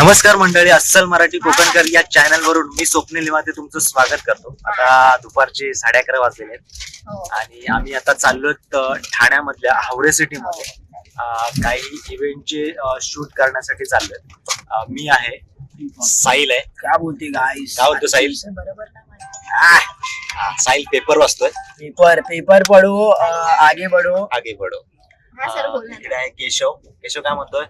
नमस्कार मंडळी, अस्सल मराठी कोकणकर या चॅनल वरून मी स्वप्नील निवाते तुमचं स्वागत करतो. आता दुपारचे 11:30 वाजलेले आहेत आणि आम्ही आता चाललो ठाण्यामधल्या हावरे सिटी मध्ये काही इव्हेंटचे शूट करण्यासाठी चाललोय. मी आहे, साहिल आहे. क्या बोलते गाइस? काय बोलतो साहिल? बरोबर ना? साहिल पेपर वाचतोय. पेपर पढो, आगे बढ़ो. आगे बढो. इकडे आहे केशव. केशव काय म्हणतोय?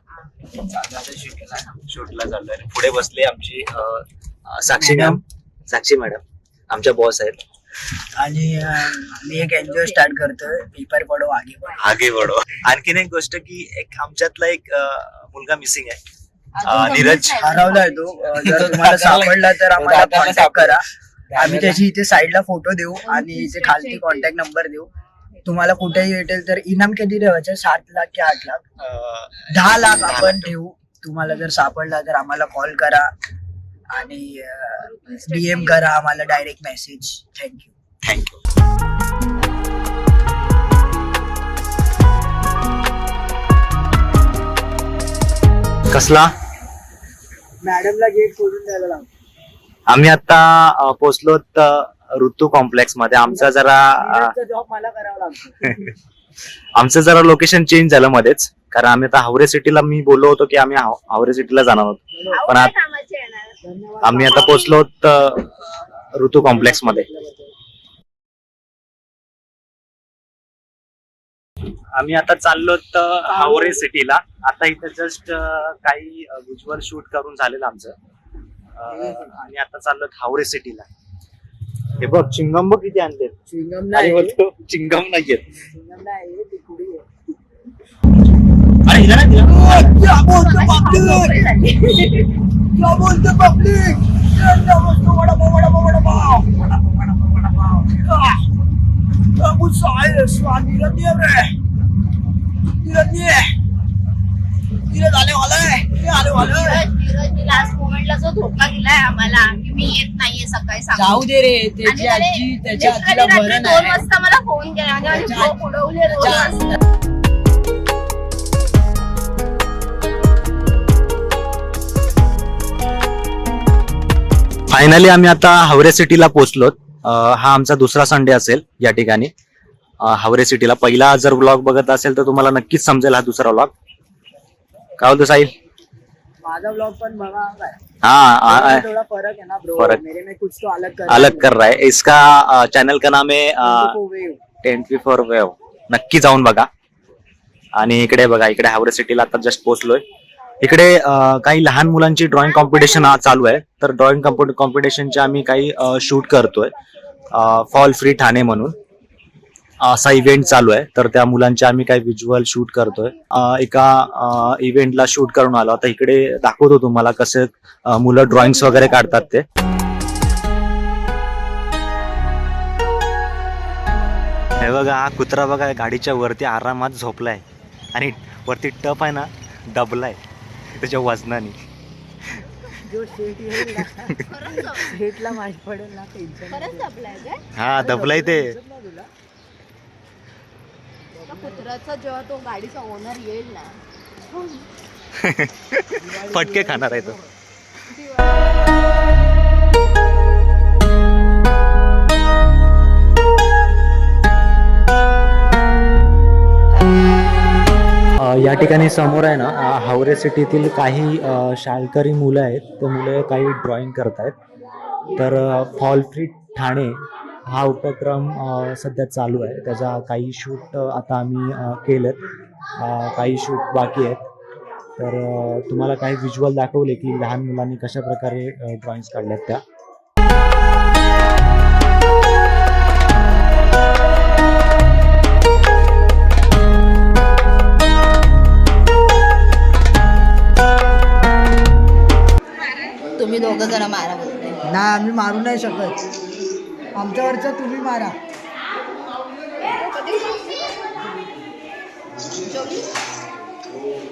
शूटला चाललोय. पुढे बसले आमची साक्षी मॅडम आमच्या बॉस आहेत. आणि मी एक एनजीओ स्टार्ट करतोय, पेपर पढो आगे बढ़ो. आगे बढो. आणखीन एक गोष्ट की एक आमच्यातला एक मुलगा मिसिंग आहे, नीरज. हरवलाय तो. जर तुम्हाला सापडला तर आम्हाला कॉन्टॅक्ट करा. आम्ही त्याची इथे साईडला फोटो देऊ आणि इथे खालती कॉन्टॅक्ट नंबर देऊ. तुम्हाला कुठेही भेटेल. तर इनाम किती ठेवायचं? 7 लाख की 8 लाख? 10 लाख आपण ठेवू. तुम्हाला जर सापडला तर आम्हाला कॉल करा आणि DM करा आम्हाला, डायरेक्ट मेसेज. थँक्यू. कसला? मॅडमला गेट खोलून द्यायला लागतो. आम्ही आता पोहोचलो ऋतू कॉम्प्लेक्स मध्ये. आमचा जरा जॉब मला करावा लागतो. आमचं जरा लोकेशन चेंज झालं मध्येच, कारण आम्ही आता हावरे सिटीला, मी बोललो होतो की आम्ही हावरे सिटीला जाणार आहोत, पण आम्ही आता पोहोचलो ऋतू कॉम्प्लेक्स मध्ये. आम्ही आता चाललो हावरे सिटीला. आता इथे जस्ट काही विज्युअल शूट करून झालेलं आमचं आणि आता चाललो हावरे सिटीला. हे बघ, चिंगम बघ किती आणले. चिंगम नाही, चिंगम नाहीये. चिंगम नाही, ती पुडी आहे. अरे हिला नाही दिला. क्या बोलते पब्लिक? लास्ट मोमेंटला जो धोका दिलाय आम्हाला की मी येत नाहीये सकाळी जाऊ दे रे. त्याची आजी, त्याच्या आजीला बरं 2 वाजता मला फोन केला आणि झोप उडवली 2 वाजता. फायनली आम्ही आता हावरे सिटीला पोहोचलो. हा आमचा दुसरा संडे असेल या ठिकाणी हावरे सिटीला. पहिला जर व्लॉग बघत असेल तर तुम्हाला नक्कीच समजेल हा दुसरा व्लॉग. काय होतं साहिल? माझा व्लॉग पण बघा. हाँ, थोड़ा फर्क है ना ब्रो. फर्क. मेरे में कुछ तो अलग कर रहा है. इसका चॅनल का नाम है 10 वेव. नक्की जाऊन बघा. आणि इकडे बघा, इकडे हावरे सिटीला आता जस्ट पोहोचलोय. इकडे काही लहान मुलांची ड्रॉइंग कॉम्पिटिशन चालू आहे. तर ड्रॉइंग कॉम्पिटिशनचे आम्ही काही शूट करतोय. फॉल फ्री ठाणे म्हणून असा इव्हेंट चालू आहे. तर त्या मुलांचे आम्ही काही व्हिज्युअल शूट करतोय. एका इव्हेंटला शूट करून आलो. आता इकडे दाखवतो तुम्हाला कसे मुलं ड्रॉइंग्स वगैरे काढतात ते. हे बघा, हा कुत्रा बघा गाडीच्या वरती आरामात झोपलाय आणि वरती टप आहे ना, डबलाय त्याच्या वजनाने. शेटला माहिती पडेल ना, टेन्शन. हा, दबलाय ते. कुत्र्याचा जेव्हा तो गाडीचा ओनर येईल ना, फटके खाणार आहे तो. या ठिकाणी समोर आहे ना, हावरे सिटीतील काही शाळकरी मुलं आहेत. ते मुलं काही ड्रॉइंग करतायत. तर फॉल फ्री ठाणे हा उपक्रम सध्या चालू आहे. त्याचा काही शूट आता आम्ही केलेत, काही शूट बाकी आहेत. तर तुम्हाला काही व्हिज्युअल दाखवले की लहान मुलांनी कशा प्रकारे ड्रॉइंग्स काढल्यात त्या. तुम्ही दोघं जण मारा बोलते ना. आम्ही मारू नाही शकत. आमच्यावरचं तुम्ही मारा.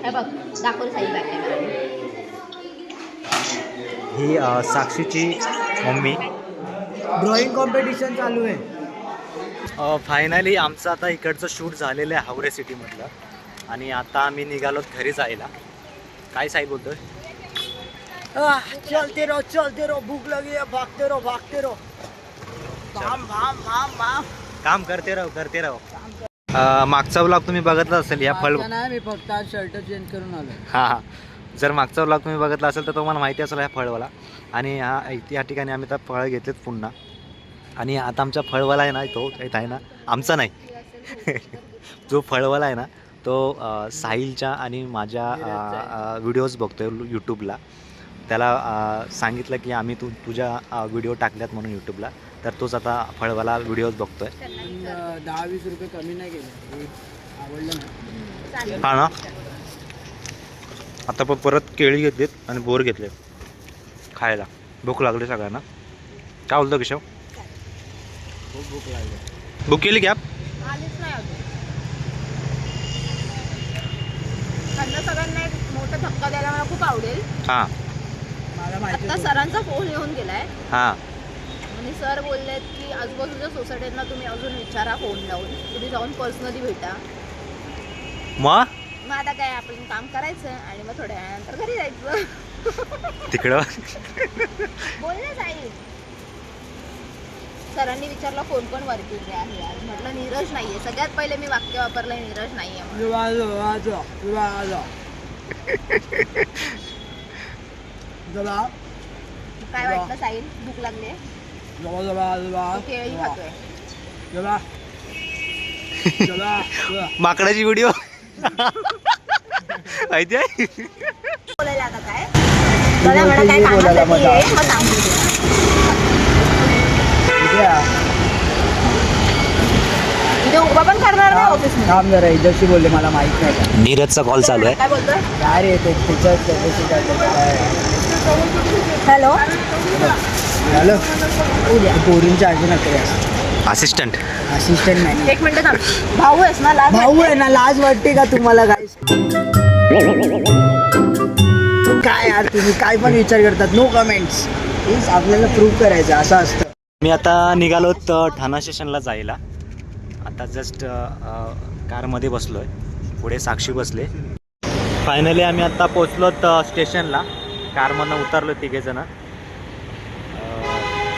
हे बघ, दाखव साई बाय. ही साक्षीची मम्मी. ड्रॉइंग कॉम्पिटिशन चालू आहे. फायनली आमचं आता इकडचं शूट झालेलं आहे हावरे सिटी मधलं. आणि आता आम्ही निघालो घरी जायला. काय साई बोलतोय? चलते रहो भूख लगी है भागते रहो भाम काम करते राहो मागचा व्लॉग तुम्ही बघितला असेल या फळ नाही मी फक्त आज शर्ट चेंज करून आलो. हा जर मागचा व्लॉग तुम्ही बघितला असेल तर तुम्हाला माहिती असेल ह्या फळवाला. आणि या ठिकाणी आम्ही आता फळ घेतलेत पुन्हा. आणि आता आमचा फळवाला आहे ना तो इथं आहे ना आमचा नाही जो फळवाला आहे ना तो साहिलच्या आणि माझ्या व्हिडिओज बघतोय यूट्यूबला. त्याला सांगितलं की आम्ही तुझ्या व्हिडिओ टाकल्यात म्हणून यूट्यूबला, तर तोच आता फळवाला व्हिडिओज बघतोय. 10-20 रुपये कमी नाही केले, आवडलं ना. हा ना. आता पण परत केळी घेतलीत आणि बोर घेतले खायला. भूक लागली सगळ्यांना. काय बोलतो किशव? खूप भूक लागली. बुक केली कॅब? आलीच नाही अजून. त्यांना सगळ्यांना एक मोठा धक्का द्यायला मला खूप आवडेल. हां मला माहिती आता सरांचा फोन येऊन गेलाय हां आणि सर बोललेत की आजूबाजूच्या सोसायटींना तुम्ही अजून विचारा फोन लावून, तुम्ही जाऊन पर्सनली भेटा. मग आता काय आपण काम करायचं आणि मग थोड्या वेळानंतर घरी जायचं. तिकडं बोलले जाईल. सरांनी विचारलं कोण कोण वर्किंग आहे आज. म्हटलं नीरज नाहीये. सगळ्यात पहिले मी वाक्य वापरलंय नीरज नाहीये म्हणून. काय वाटलं साहिल? भूक लागली? केळी खातोय. माकडाची व्हिडिओ माहिती आहे? बोलायला आता काय बघा मला काय कामासाठी आहे, मग सांगू. उद्या उभा पण करणार नाही ऑफिस मध्ये. काम जरा इधरशी बोलले, मला माहित नाही का. नीरजचा कॉल चालू आहे. काय बोलतोय? काय रे ते त्याच्यात हॅलो झालं पोरींच्या अजून नकरे असिस्टंट असिस्टंट नाही. एक मिनिट थांब. भाऊ आहेस ना? लाज भाऊ आहे ना, लाज वाटते का तुम्हाला? काय यार तुम्ही काय पण विचार करतात. No comments. प्लीज आपल्याला प्रूव्ह करायचं असं असतं. मी आता निघालोत ठाणा स्टेशनला जायला. आता जस्ट कारमध्ये बसलोय, पुढे साक्षी बसले. फायनली आम्ही आता पोचलोत स्टेशनला. कारमधनं उतरलो तिघेजण.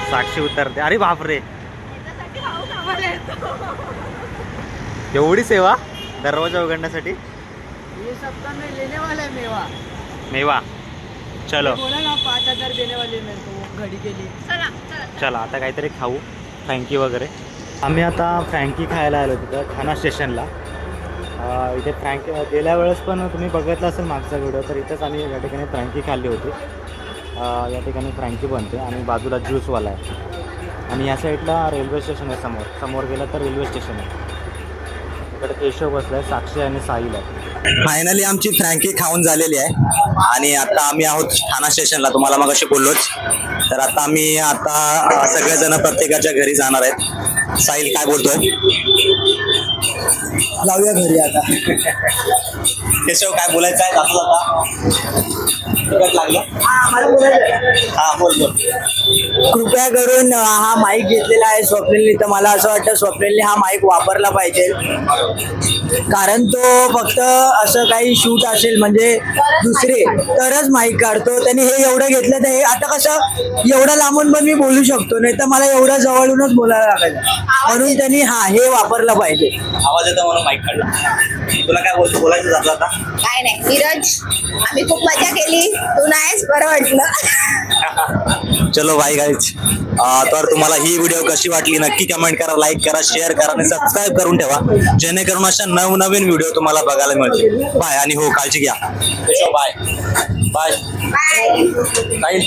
साक्षी उतरते. अरे बापरे, एवढी सेवा दरवाजा उघडण्यासाठी. ये सबका मैं लेने वाला है मेवा. मेवा चलो. बोला ना 5,000 देने वाले मेरे को घडी के लिए. चला चला आता काहीतरी खाऊ, फ्रँकी वगैरे. आम्ही आता फ्रँकी खायला आलो तिथं ठाणा स्टेशनला. इथे फ्रँकी गेल्या वेळेस पण तुम्ही बघितलं असेल मागचा व्हिडिओ, तर इथंच आम्ही या ठिकाणी फ्रँकी खाल्ली होती. या ठिकाणी फ्रँकी बनते आणि बाजूला ज्यूसवाला आहे. आणि या साईडला रेल्वे स्टेशन आहे. समोर गेलं तर रेल्वे स्टेशन आहे. इकडे केशव बसला आहे, साक्षी आणि साहिल आहे. फायनली आमची फ्रँकी खाऊन झालेली आहे आणि आता आम्ही आहोत ठाणा स्टेशनला. तुम्हाला मग अशी बोललोच. तर आता आम्ही सगळेजण प्रत्येकाच्या घरी जाणार आहेत. साहिल काय बोलतोय? जाऊया घरी आता. केशव काय बोलायचं आहे? जातो आता तिकट लागलं. हा बोल. कृपया करून हा माईक घेतलेला आहे स्वप्नीलने. तर मला असं वाटतं स्वप्नीलने हा माईक वापरला पाहिजे. कारण तो फक्त असं काही शूट असेल म्हणजे दुसरे तरच माईक काढतो. त्यांनी हे एवढं घेतलं तर हे आता कसं एवढं लांबून पण मी बोलू शकतो, नाही तर मला एवढं जवळूनच बोलायला लागायचं. म्हणून त्यांनी हे वापरलं पाहिजे. आवाज येतो म्हणून माईक काढला. तुला काय बोलायचं जातं आता? काय नाही नीरज, आम्ही खूप मजा केली. तू नाहीस, बरं वाटलं. चलो बाय गाईज. तर तुम्हाला ही व्हिडिओ कशी वाटली नक्की कमेंट करा, लाईक करा, शेअर करा आणि सबस्क्राईब करून ठेवा, जेणेकरून अशा नवनवीन व्हिडिओ तुम्हाला बघायला मिळतील. बाय आणि हो काळजी घ्या. Bye bye. बाय.